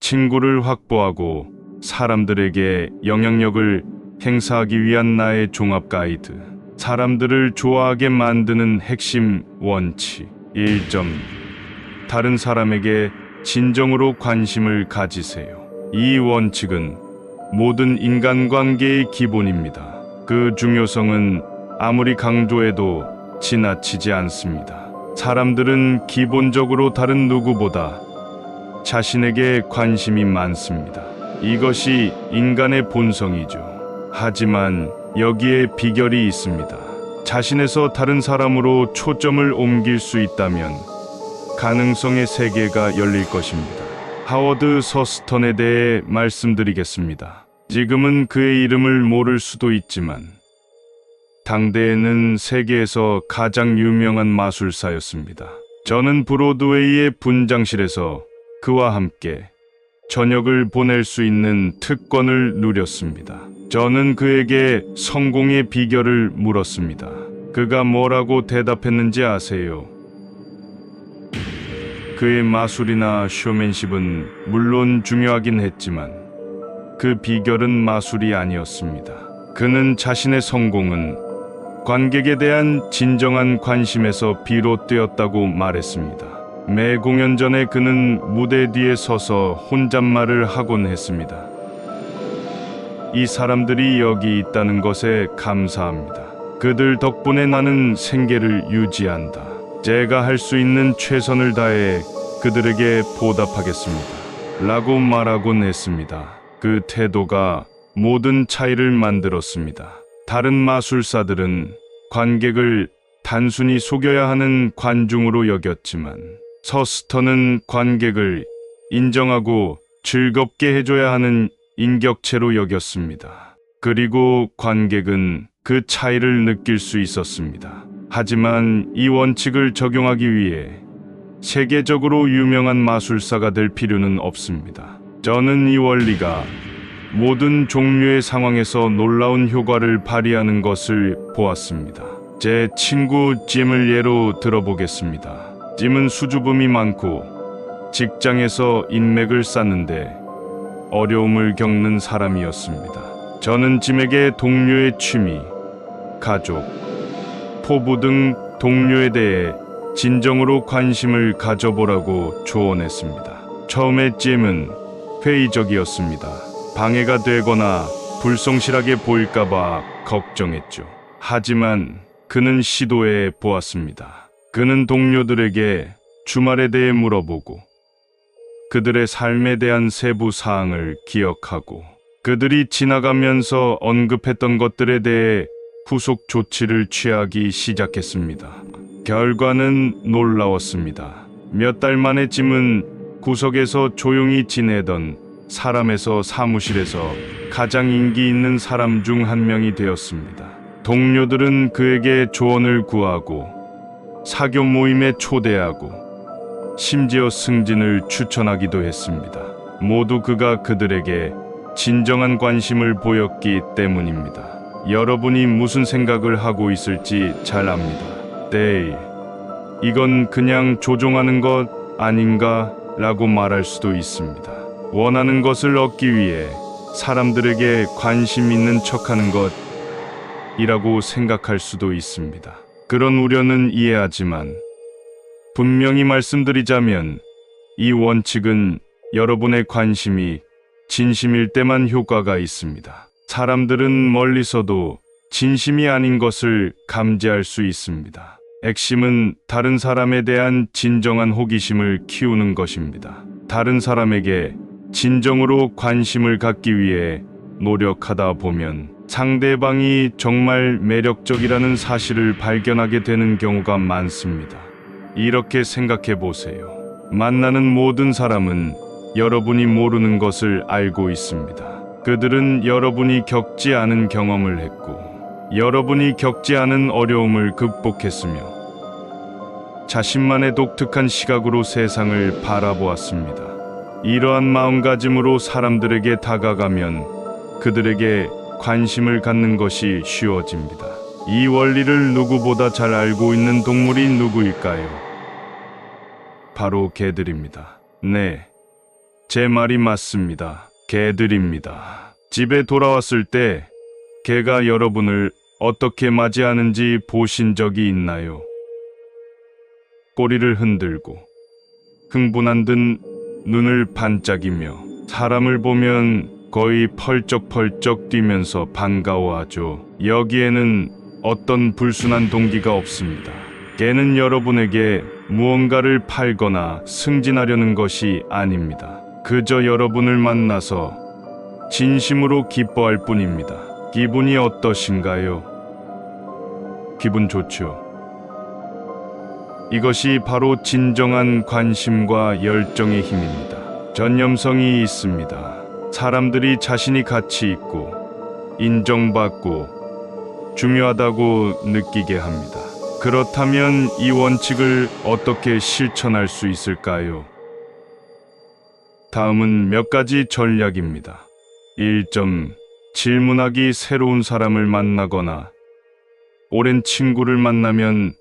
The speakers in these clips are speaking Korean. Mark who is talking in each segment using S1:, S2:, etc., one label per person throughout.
S1: 친구를 확보하고 사람들에게 영향력을 행사하기 위한 나의 종합 가이드. 사람들을 좋아하게 만드는 핵심 원칙. 1점. 다른 사람에게 진정으로 관심을 가지세요. 이 원칙은 모든 인간관계의 기본입니다. 그 중요성은 아무리 강조해도 지나치지 않습니다. 사람들은 기본적으로 다른 누구보다 자신에게 관심이 많습니다. 이것이 인간의 본성이죠. 하지만 여기에 비결이 있습니다. 자신에서 다른 사람으로 초점을 옮길 수 있다면 가능성의 세계가 열릴 것입니다. 하워드 서스턴에 대해 말씀드리겠습니다. 지금은 그의 이름을 모를 수도 있지만 당대에는 세계에서 가장 유명한 마술사였습니다. 저는 브로드웨이의 분장실에서 그와 함께 저녁을 보낼 수 있는 특권을 누렸습니다. 저는 그에게 성공의 비결을 물었습니다. 그가 뭐라고 대답했는지 아세요? 그의 마술이나 쇼맨십은 물론 중요하긴 했지만 그 비결은 마술이 아니었습니다. 그는 자신의 성공은 관객에 대한 진정한 관심에서 비롯되었다고 말했습니다. 매 공연 전에 그는 무대 뒤에 서서 혼잣말을 하곤 했습니다. 이 사람들이 여기 있다는 것에 감사합니다. 그들 덕분에 나는 생계를 유지한다. 제가 할 수 있는 최선을 다해 그들에게 보답하겠습니다. 라고 말하곤 했습니다. 그 태도가 모든 차이를 만들었습니다. 다른 마술사들은 관객을 단순히 속여야 하는 관중으로 여겼지만 서스턴은 관객을 인정하고 즐겁게 해줘야 하는 인격체로 여겼습니다. 그리고 관객은 그 차이를 느낄 수 있었습니다. 하지만 이 원칙을 적용하기 위해 세계적으로 유명한 마술사가 될 필요는 없습니다. 저는 이 원리가 모든 종류의 상황에서 놀라운 효과를 발휘하는 것을 보았습니다. 제 친구 짐을 예로 들어보겠습니다. 짐은 수줍음이 많고 직장에서 인맥을 쌓는데 어려움을 겪는 사람이었습니다. 저는 짐에게 동료의 취미, 가족, 포부 등 동료에 대해 진정으로 관심을 가져보라고 조언했습니다. 처음에 짐은 회의적이었습니다. 방해가 되거나 불성실하게 보일까봐 걱정했죠. 하지만 그는 시도해 보았습니다. 그는 동료들에게 주말에 대해 물어보고 그들의 삶에 대한 세부 사항을 기억하고 그들이 지나가면서 언급했던 것들에 대해 후속 조치를 취하기 시작했습니다. 결과는 놀라웠습니다. 몇 달 만에 짐은 구석에서 조용히 지내던 사람에서 사무실에서 가장 인기 있는 사람 중 한 명이 되었습니다. 동료들은 그에게 조언을 구하고 사교 모임에 초대하고 심지어 승진을 추천하기도 했습니다. 모두 그가 그들에게 진정한 관심을 보였기 때문입니다. 여러분이 무슨 생각을 하고 있을지 잘 압니다. 네, 이건 그냥 조종하는 것 아닌가? 라고 말할 수도 있습니다. 원하는 것을 얻기 위해 사람들에게 관심 있는 척하는 것이라고 생각할 수도 있습니다. 그런 우려는 이해하지만 분명히 말씀드리자면 이 원칙은 여러분의 관심이 진심일 때만 효과가 있습니다. 사람들은 멀리서도 진심이 아닌 것을 감지할 수 있습니다. 핵심은 다른 사람에 대한 진정한 호기심을 키우는 것입니다. 다른 사람에게 진정으로 관심을 갖기 위해 노력하다 보면 상대방이 정말 매력적이라는 사실을 발견하게 되는 경우가 많습니다. 이렇게 생각해 보세요. 만나는 모든 사람은 여러분이 모르는 것을 알고 있습니다. 그들은 여러분이 겪지 않은 경험을 했고 여러분이 겪지 않은 어려움을 극복했으며 자신만의 독특한 시각으로 세상을 바라보았습니다. 이러한 마음가짐으로 사람들에게 다가가면 그들에게 관심을 갖는 것이 쉬워집니다. 이 원리를 누구보다 잘 알고 있는 동물이 누구일까요? 바로 개들입니다. 네, 제 말이 맞습니다. 개들입니다. 집에 돌아왔을 때 개가 여러분을 어떻게 맞이하는지 보신 적이 있나요? 꼬리를 흔들고 흥분한 듯 눈을 반짝이며 사람을 보면 거의 펄쩍펄쩍 뛰면서 반가워하죠. 여기에는 어떤 불순한 동기가 없습니다. 개는 여러분에게 무언가를 팔거나 승진하려는 것이 아닙니다. 그저 여러분을 만나서 진심으로 기뻐할 뿐입니다. 기분이 어떠신가요? 기분 좋죠. 이것이 바로 진정한 관심과 열정의 힘입니다. 전념성이 있습니다. 사람들이 자신이 가치 있고 인정받고 중요하다고 느끼게 합니다. 그렇다면 이 원칙을 어떻게 실천할 수 있을까요? 다음은 몇 가지 전략입니다. 1점. 질문하기. 새로운 사람을 만나거나 오랜 친구를 만나면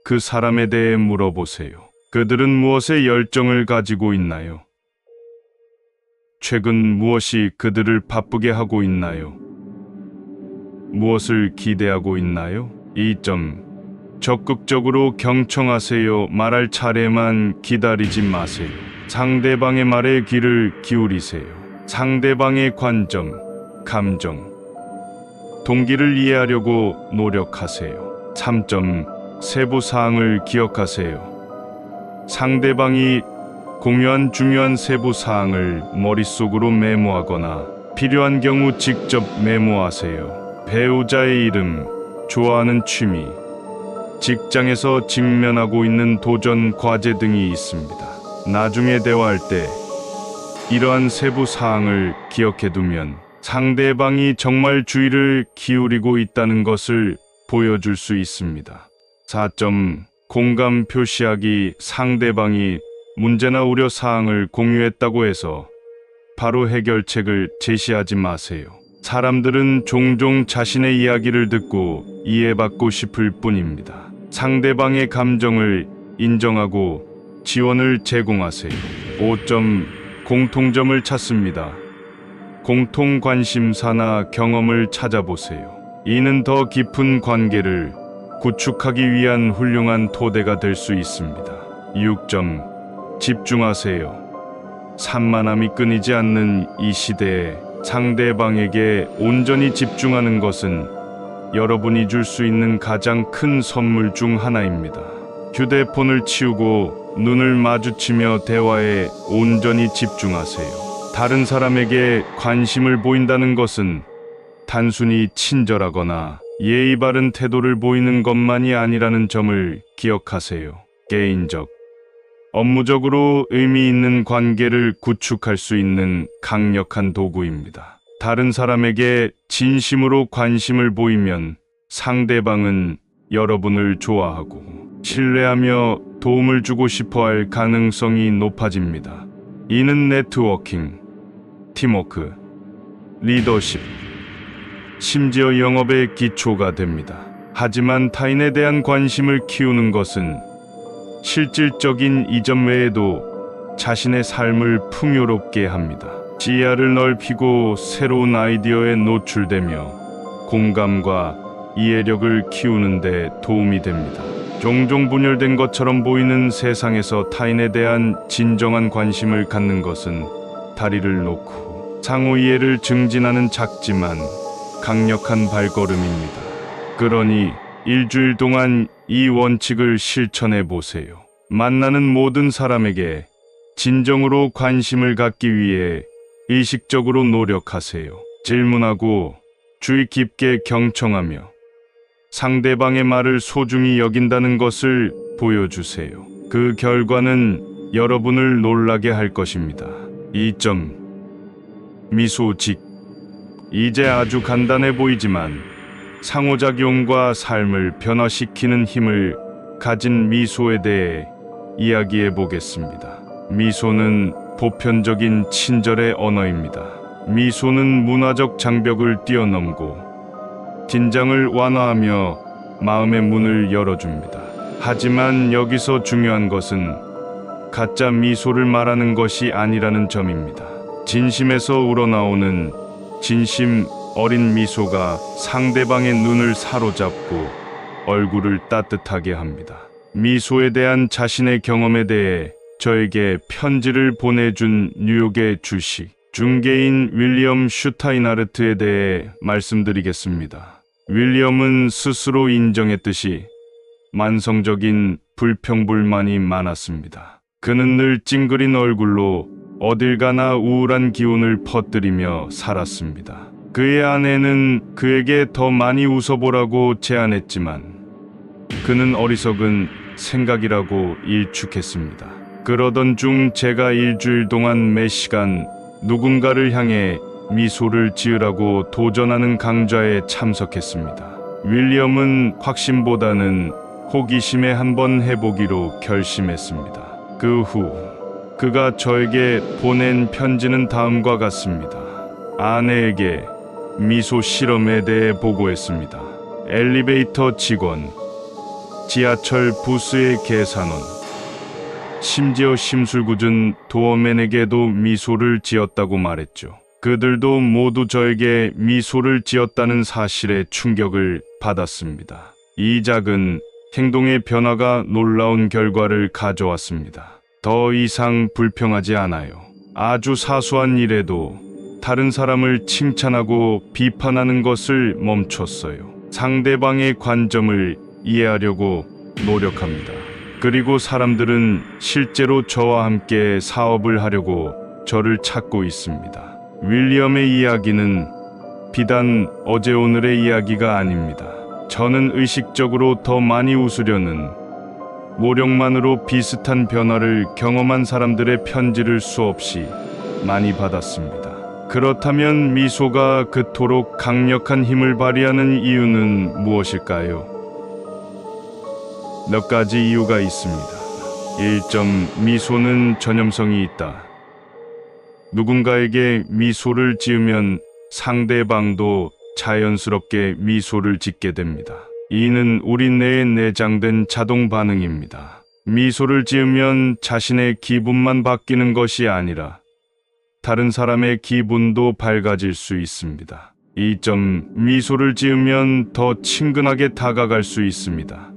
S1: 그 사람에 대해 물어보세요. 그들은 무엇에 열정을 가지고 있나요? 최근 무엇이 그들을 바쁘게 하고 있나요? 무엇을 기대하고 있나요? 2점. 적극적으로 경청하세요. 말할 차례만 기다리지 마세요. 상대방의 말에 귀를 기울이세요. 상대방의 관점, 감정, 동기를 이해하려고 노력하세요. 3점. 세부 사항을 기억하세요. 상대방이 공유한 중요한 세부 사항을 머릿속으로 메모하거나 필요한 경우 직접 메모하세요. 배우자의 이름, 좋아하는 취미, 직장에서 직면하고 있는 도전 과제 등이 있습니다. 나중에 대화할 때 이러한 세부 사항을 기억해두면 상대방이 정말 주의를 기울이고 있다는 것을 보여줄 수 있습니다. 4점. 공감 표시하기. 상대방이 문제나 우려 사항을 공유했다고 해서 바로 해결책을 제시하지 마세요. 사람들은 종종 자신의 이야기를 듣고 이해받고 싶을 뿐입니다. 상대방의 감정을 인정하고 지원을 제공하세요. 5점. 공통점을 찾습니다. 공통 관심사나 경험을 찾아보세요. 이는 더 깊은 관계를 구축하기 위한 훌륭한 토대가 될 수 있습니다. 6점. 집중하세요. 산만함이 끊이지 않는 이 시대에 상대방에게 온전히 집중하는 것은 여러분이 줄 수 있는 가장 큰 선물 중 하나입니다. 휴대폰을 치우고 눈을 마주치며 대화에 온전히 집중하세요. 다른 사람에게 관심을 보인다는 것은 단순히 친절하거나 예의 바른 태도를 보이는 것만이 아니라는 점을 기억하세요. 개인적, 업무적으로 의미 있는 관계를 구축할 수 있는 강력한 도구입니다. 다른 사람에게 진심으로 관심을 보이면 상대방은 여러분을 좋아하고 신뢰하며 도움을 주고 싶어 할 가능성이 높아집니다. 이는 네트워킹, 팀워크, 리더십, 심지어 영업의 기초가 됩니다. 하지만 타인에 대한 관심을 키우는 것은 실질적인 이점 외에도 자신의 삶을 풍요롭게 합니다. 지하를 넓히고 새로운 아이디어에 노출되며 공감과 이해력을 키우는 데 도움이 됩니다. 종종 분열된 것처럼 보이는 세상에서 타인에 대한 진정한 관심을 갖는 것은 다리를 놓고 상호 이해를 증진하는 작지만 강력한 발걸음입니다. 그러니 일주일 동안 이 원칙을 실천해 보세요. 만나는 모든 사람에게 진정으로 관심을 갖기 위해 의식적으로 노력하세요. 질문하고 주의 깊게 경청하며 상대방의 말을 소중히 여긴다는 것을 보여주세요. 그 결과는 여러분을 놀라게 할 것입니다. 2점. 미소직. 이제 아주 간단해 보이지만 상호작용과 삶을 변화시키는 힘을 가진 미소에 대해 이야기해 보겠습니다. 미소는 보편적인 친절의 언어입니다. 미소는 문화적 장벽을 뛰어넘고 긴장을 완화하며 마음의 문을 열어줍니다. 하지만 여기서 중요한 것은 가짜 미소를 말하는 것이 아니라는 점입니다. 진심에서 우러나오는 진심 어린 미소가 상대방의 눈을 사로잡고 얼굴을 따뜻하게 합니다. 미소에 대한 자신의 경험에 대해 저에게 편지를 보내준 뉴욕의 주식 중개인 윌리엄 슈타인하르트에 대해 말씀드리겠습니다. 윌리엄은 스스로 인정했듯이 만성적인 불평불만이 많았습니다. 그는 늘 찡그린 얼굴로 어딜 가나 우울한 기운을 퍼뜨리며 살았습니다. 그의 아내는 그에게 더 많이 웃어보라고 제안했지만 그는 어리석은 생각이라고 일축했습니다. 그러던 중 제가 일주일 동안 매 시간 누군가를 향해 미소를 지으라고 도전하는 강좌에 참석했습니다. 윌리엄은 확신보다는 호기심에 한번 해보기로 결심했습니다. 그 후 그가 저에게 보낸 편지는 다음과 같습니다. 아내에게 미소 실험에 대해 보고했습니다. 엘리베이터 직원, 지하철 부스의 계산원, 심지어 심술궂은 도어맨에게도 미소를 지었다고 말했죠. 그들도 모두 저에게 미소를 지었다는 사실에 충격을 받았습니다. 이 작은 행동의 변화가 놀라운 결과를 가져왔습니다. 더 이상 불평하지 않아요. 아주 사소한 일에도 다른 사람을 칭찬하고 비판하는 것을 멈췄어요. 상대방의 관점을 이해하려고 노력합니다. 그리고 사람들은 실제로 저와 함께 사업을 하려고 저를 찾고 있습니다. 윌리엄의 이야기는 비단 어제 오늘의 이야기가 아닙니다. 저는 의식적으로 더 많이 웃으려는 모력만으로 비슷한 변화를 경험한 사람들의 편지를 수없이 많이 받았습니다. 그렇다면 미소가 그토록 강력한 힘을 발휘하는 이유는 무엇일까요? 몇 가지 이유가 있습니다. 1. 미소는 전염성이 있다. 누군가에게 미소를 지으면 상대방도 자연스럽게 미소를 짓게 됩니다. 이는 우리 내에 내장된 자동 반응입니다. 미소를 지으면 자신의 기분만 바뀌는 것이 아니라 다른 사람의 기분도 밝아질 수 있습니다. 2. 미소를 지으면 더 친근하게 다가갈 수 있습니다.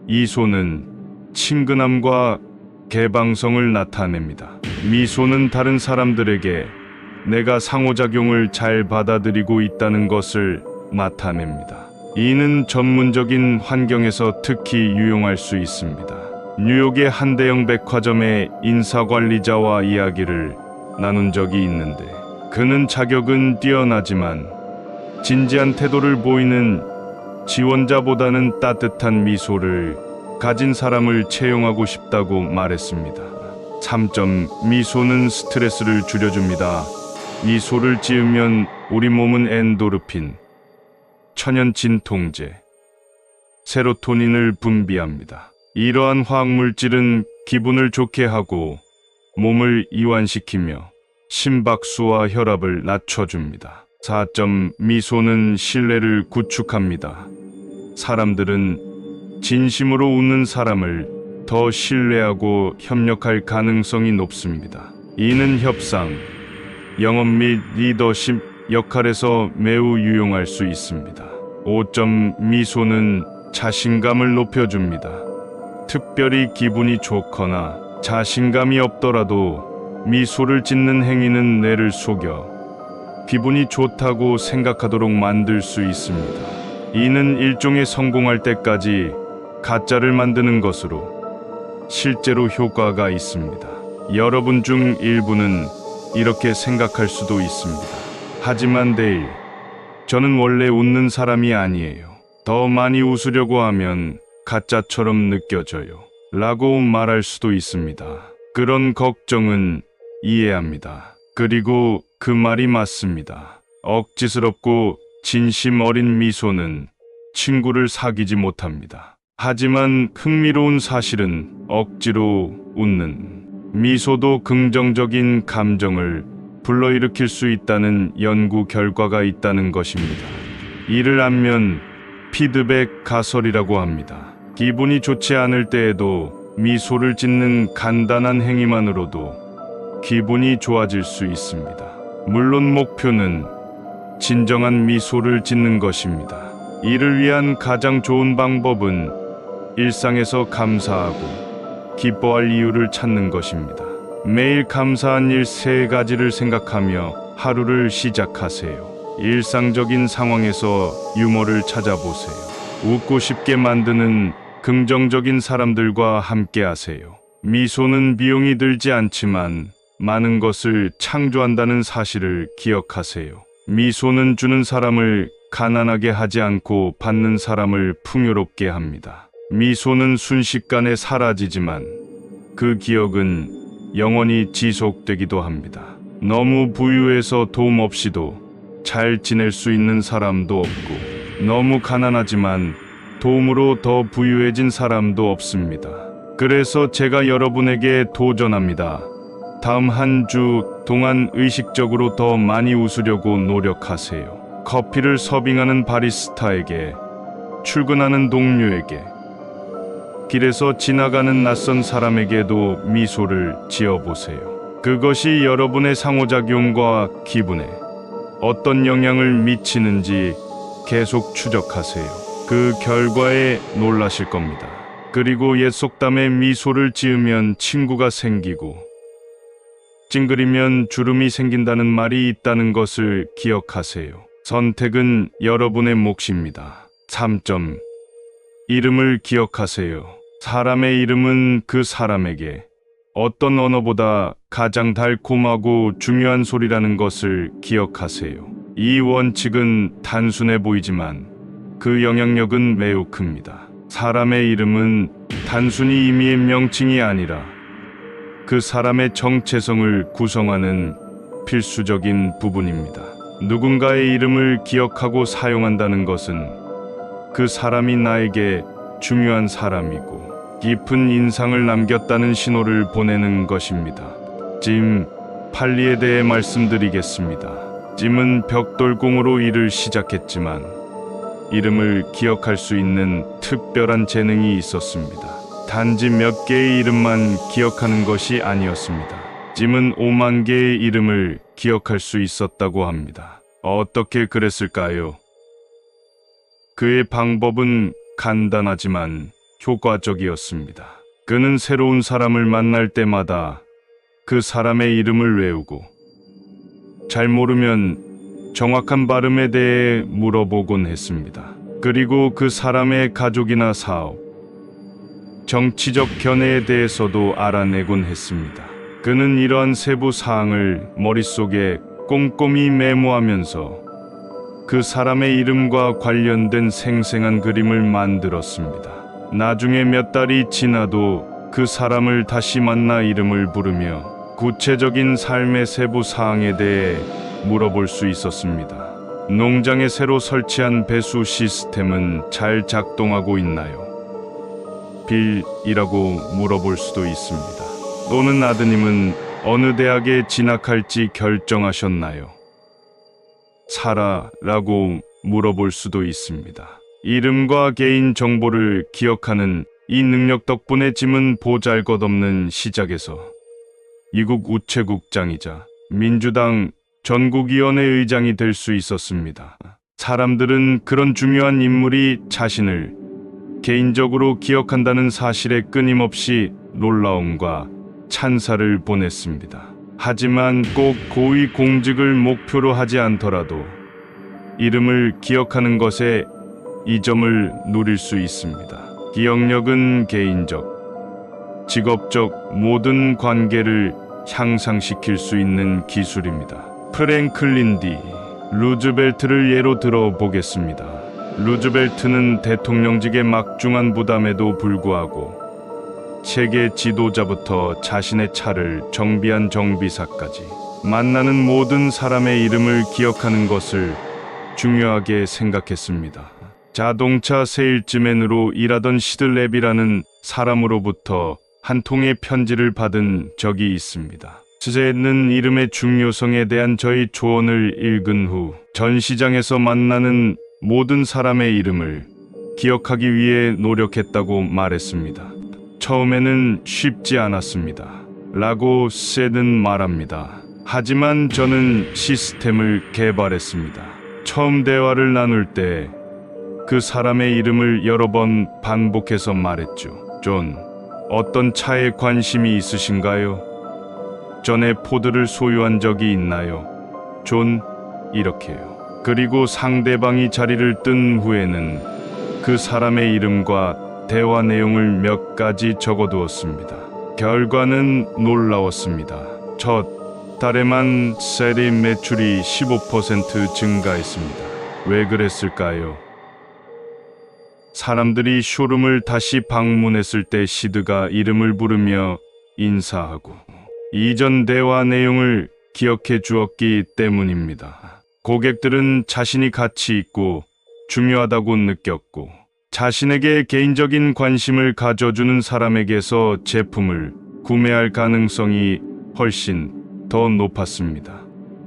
S1: 미소는 친근함과 개방성을 나타냅니다. 미소는 다른 사람들에게 내가 상호작용을 잘 받아들이고 있다는 것을 나타냅니다. 이는 전문적인 환경에서 특히 유용할 수 있습니다. 뉴욕의 한 대형 백화점의 인사관리자와 이야기를 나눈 적이 있는데 그는 자격은 뛰어나지만 진지한 태도를 보이는 지원자보다는 따뜻한 미소를 가진 사람을 채용하고 싶다고 말했습니다. 3. 미소는 스트레스를 줄여줍니다. 미소를 지으면 우리 몸은 엔도르핀, 천연 진통제, 세로토닌을 분비합니다. 이러한 화학물질은 기분을 좋게 하고 몸을 이완시키며 심박수와 혈압을 낮춰줍니다. 4. 미소는 신뢰를 구축합니다. 사람들은 진심으로 웃는 사람을 더 신뢰하고 협력할 가능성이 높습니다. 이는 협상, 영업 및 리더십 역할에서 매우 유용할 수 있습니다. 5. 미소는 자신감을 높여줍니다. 특별히 기분이 좋거나 자신감이 없더라도 미소를 짓는 행위는 뇌를 속여 기분이 좋다고 생각하도록 만들 수 있습니다. 이는 일종의 성공할 때까지 가짜를 만드는 것으로 실제로 효과가 있습니다. 여러분 중 일부는 이렇게 생각할 수도 있습니다. 하지만 내일, 저는 원래 웃는 사람이 아니에요. 더 많이 웃으려고 하면 가짜처럼 느껴져요. 라고 말할 수도 있습니다. 그런 걱정은 이해합니다. 그리고 그 말이 맞습니다. 억지스럽고 진심 어린 미소는 친구를 사귀지 못합니다. 하지만 흥미로운 사실은 억지로 웃는 미소도 긍정적인 감정을 불러일으킬 수 있다는 연구 결과가 있다는 것입니다. 이를 알면 피드백 가설이라고 합니다. 기분이 좋지 않을 때에도 미소를 짓는 간단한 행위만으로도 기분이 좋아질 수 있습니다. 물론 목표는 진정한 미소를 짓는 것입니다. 이를 위한 가장 좋은 방법은 일상에서 감사하고 기뻐할 이유를 찾는 것입니다. 매일 감사한 일 3가지를 생각하며 하루를 시작하세요. 일상적인 상황에서 유머를 찾아보세요. 웃고 싶게 만드는 긍정적인 사람들과 함께 하세요. 미소는 비용이 들지 않지만 많은 것을 창조한다는 사실을 기억하세요. 미소는 주는 사람을 가난하게 하지 않고 받는 사람을 풍요롭게 합니다. 미소는 순식간에 사라지지만 그 기억은 영원히 지속되기도 합니다. 너무 부유해서 도움 없이도 잘 지낼 수 있는 사람도 없고, 너무 가난하지만 도움으로 더 부유해진 사람도 없습니다. 그래서 제가 여러분에게 도전합니다. 다음 한 주 동안 의식적으로 더 많이 웃으려고 노력하세요. 커피를 서빙하는 바리스타에게, 출근하는 동료에게, 길에서 지나가는 낯선 사람에게도 미소를 지어보세요. 그것이 여러분의 상호작용과 기분에 어떤 영향을 미치는지 계속 추적하세요. 그 결과에 놀라실 겁니다. 그리고 옛 속담에 미소를 지으면 친구가 생기고 찡그리면 주름이 생긴다는 말이 있다는 것을 기억하세요. 선택은 여러분의 몫입니다. 3점. 이름을 기억하세요. 사람의 이름은 그 사람에게 어떤 언어보다 가장 달콤하고 중요한 소리라는 것을 기억하세요. 이 원칙은 단순해 보이지만 그 영향력은 매우 큽니다. 사람의 이름은 단순히 의미의 명칭이 아니라 그 사람의 정체성을 구성하는 필수적인 부분입니다. 누군가의 이름을 기억하고 사용한다는 것은 그 사람이 나에게 중요한 사람이고 깊은 인상을 남겼다는 신호를 보내는 것입니다. 짐 팔리에 대해 말씀드리겠습니다. 짐은 벽돌공으로 일을 시작했지만 이름을 기억할 수 있는 특별한 재능이 있었습니다. 단지 몇 개의 이름만 기억하는 것이 아니었습니다. 짐은 5만 개의 이름을 기억할 수 있었다고 합니다. 어떻게 그랬을까요? 그의 방법은 간단하지만 효과적이었습니다. 그는 새로운 사람을 만날 때마다 그 사람의 이름을 외우고, 잘 모르면 정확한 발음에 대해 물어보곤 했습니다. 그리고 그 사람의 가족이나 사업, 정치적 견해에 대해서도 알아내곤 했습니다. 그는 이러한 세부 사항을 머릿속에 꼼꼼히 메모하면서 그 사람의 이름과 관련된 생생한 그림을 만들었습니다. 나중에 몇 달이 지나도 그 사람을 다시 만나 이름을 부르며 구체적인 삶의 세부 사항에 대해 물어볼 수 있었습니다. 농장에 새로 설치한 배수 시스템은 잘 작동하고 있나요? 빌이라고 물어볼 수도 있습니다. 또는 아드님은 어느 대학에 진학할지 결정하셨나요? 사라라고 물어볼 수도 있습니다. 이름과 개인 정보를 기억하는 이 능력 덕분에 짐은 보잘것없는 시작에서 이국 우체국장이자 민주당 전국위원회 의장이 될 수 있었습니다. 사람들은 그런 중요한 인물이 자신을 개인적으로 기억한다는 사실에 끊임없이 놀라움과 찬사를 보냈습니다. 하지만 꼭 고위 공직을 목표로 하지 않더라도 이름을 기억하는 것에 이점을 누릴 수 있습니다. 기억력은 개인적, 직업적 모든 관계를 향상시킬 수 있는 기술입니다. 프랭클린 D. 루즈벨트를 예로 들어보겠습니다. 루즈벨트는 대통령직의 막중한 부담에도 불구하고 세계 지도자부터 자신의 차를 정비한 정비사까지 만나는 모든 사람의 이름을 기억하는 것을 중요하게 생각했습니다. 자동차 세일즈맨으로 일하던 시들랩이라는 사람으로부터 한 통의 편지를 받은 적이 있습니다. 쓰는 이름의 중요성에 대한 저희 조언을 읽은 후 전시장에서 만나는 모든 사람의 이름을 기억하기 위해 노력했다고 말했습니다. 처음에는 쉽지 않았습니다. 라고 셋은 말합니다. 하지만 저는 시스템을 개발했습니다. 처음 대화를 나눌 때 그 사람의 이름을 여러 번 반복해서 말했죠. 존, 어떤 차에 관심이 있으신가요? 전에 포드를 소유한 적이 있나요? 존, 이렇게요. 그리고 상대방이 자리를 뜬 후에는 그 사람의 이름과 대화 내용을 몇 가지 적어두었습니다. 결과는 놀라웠습니다. 첫 달에만 셀의 매출이 15% 증가했습니다. 왜 그랬을까요? 사람들이 쇼룸을 다시 방문했을 때 시드가 이름을 부르며 인사하고 이전 대화 내용을 기억해 주었기 때문입니다. 고객들은 자신이 가치 있고 중요하다고 느꼈고 자신에게 개인적인 관심을 가져주는 사람에게서 제품을 구매할 가능성이 훨씬 더 높았습니다.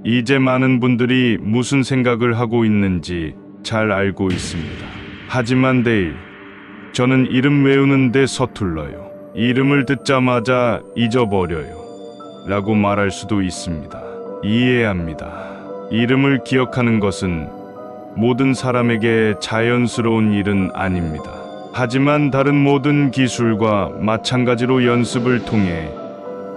S1: 이제 많은 분들이 무슨 생각을 하고 있는지 잘 알고 있습니다. 하지만 내일 저는 이름 외우는데 서툴러요. 이름을 듣자마자 잊어버려요. 라고 말할 수도 있습니다. 이해합니다. 이름을 기억하는 것은 모든 사람에게 자연스러운 일은 아닙니다. 하지만 다른 모든 기술과 마찬가지로 연습을 통해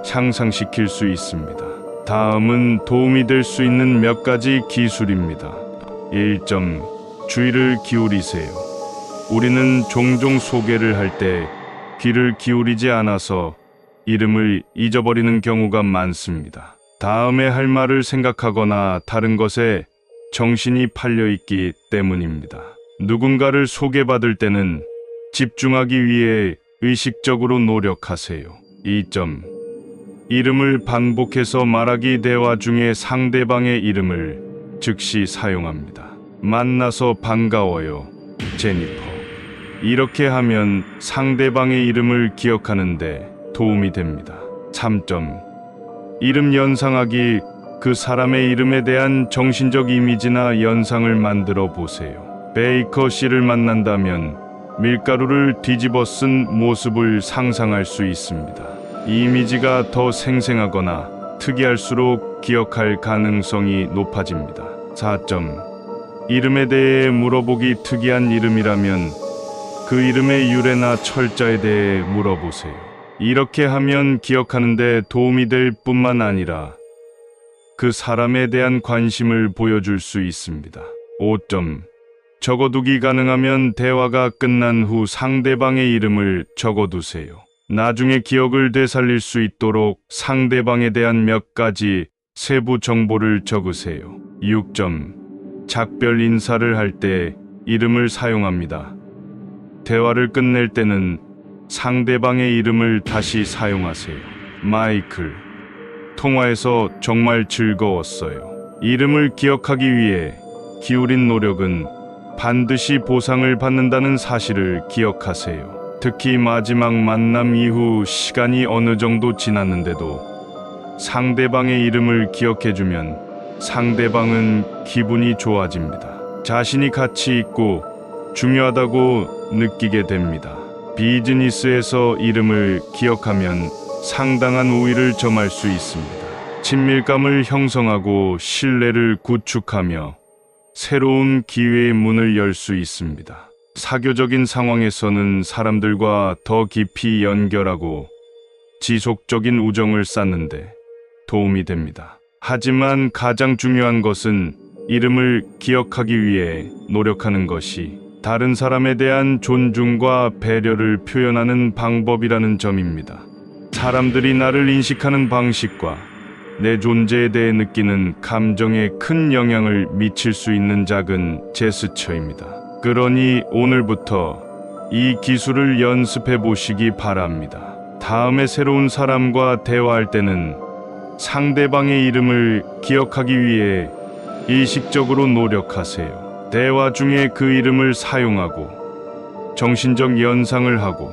S1: 향상시킬 수 있습니다. 다음은 도움이 될 수 있는 몇 가지 기술입니다. 1. 주의를 기울이세요. 우리는 종종 소개를 할 때 귀를 기울이지 않아서 이름을 잊어버리는 경우가 많습니다. 다음에 할 말을 생각하거나 다른 것에 정신이 팔려있기 때문입니다. 누군가를 소개받을 때는 집중하기 위해 의식적으로 노력하세요. 2. 이름을 반복해서 말하기. 대화 중에 상대방의 이름을 즉시 사용합니다. 만나서 반가워요, 제니퍼. 이렇게 하면 상대방의 이름을 기억하는데 도움이 됩니다. 3. 이름 연상하기. 그 사람의 이름에 대한 정신적 이미지나 연상을 만들어 보세요. 베이커 씨를 만난다면 밀가루를 뒤집어 쓴 모습을 상상할 수 있습니다. 이 이미지가 더 생생하거나 특이할수록 기억할 가능성이 높아집니다. 4. 이름에 대해 물어보기. 특이한 이름이라면 그 이름의 유래나 철자에 대해 물어보세요. 이렇게 하면 기억하는 데 도움이 될 뿐만 아니라 그 사람에 대한 관심을 보여줄 수 있습니다. 5. 적어두기. 가능하면 대화가 끝난 후 상대방의 이름을 적어두세요. 나중에 기억을 되살릴 수 있도록 상대방에 대한 몇 가지 세부 정보를 적으세요. 6. 작별 인사를 할 때 이름을 사용합니다. 대화를 끝낼 때는 상대방의 이름을 다시 사용하세요. 마이클, 통화에서 정말 즐거웠어요. 이름을 기억하기 위해 기울인 노력은 반드시 보상을 받는다는 사실을 기억하세요. 특히 마지막 만남 이후 시간이 어느 정도 지났는데도 상대방의 이름을 기억해주면 상대방은 기분이 좋아집니다. 자신이 가치 있고 중요하다고 느끼게 됩니다. 비즈니스에서 이름을 기억하면 상당한 우위를 점할 수 있습니다. 친밀감을 형성하고 신뢰를 구축하며 새로운 기회의 문을 열 수 있습니다. 사교적인 상황에서는 사람들과 더 깊이 연결하고 지속적인 우정을 쌓는데 도움이 됩니다. 하지만 가장 중요한 것은 이름을 기억하기 위해 노력하는 것이 다른 사람에 대한 존중과 배려를 표현하는 방법이라는 점입니다. 사람들이 나를 인식하는 방식과 내 존재에 대해 느끼는 감정에 큰 영향을 미칠 수 있는 작은 제스처입니다. 그러니 오늘부터 이 기술을 연습해 보시기 바랍니다. 다음에 새로운 사람과 대화할 때는 상대방의 이름을 기억하기 위해 의식적으로 노력하세요. 대화 중에 그 이름을 사용하고 정신적 연상을 하고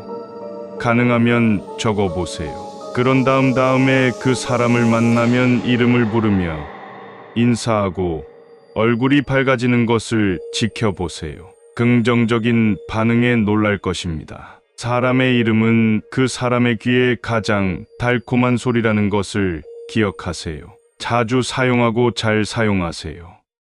S1: 가능하면 적어보세요. 그런 다음에 그 사람을 만나면 이름을 부르며 인사하고 얼굴이 밝아지는 것을 지켜보세요. 긍정적인 반응에 놀랄 것입니다. 사람의 이름은 그 사람의 귀에 가장 달콤한 소리라는 것을 기억하세요. 자주 사용하고 잘 사용하세요.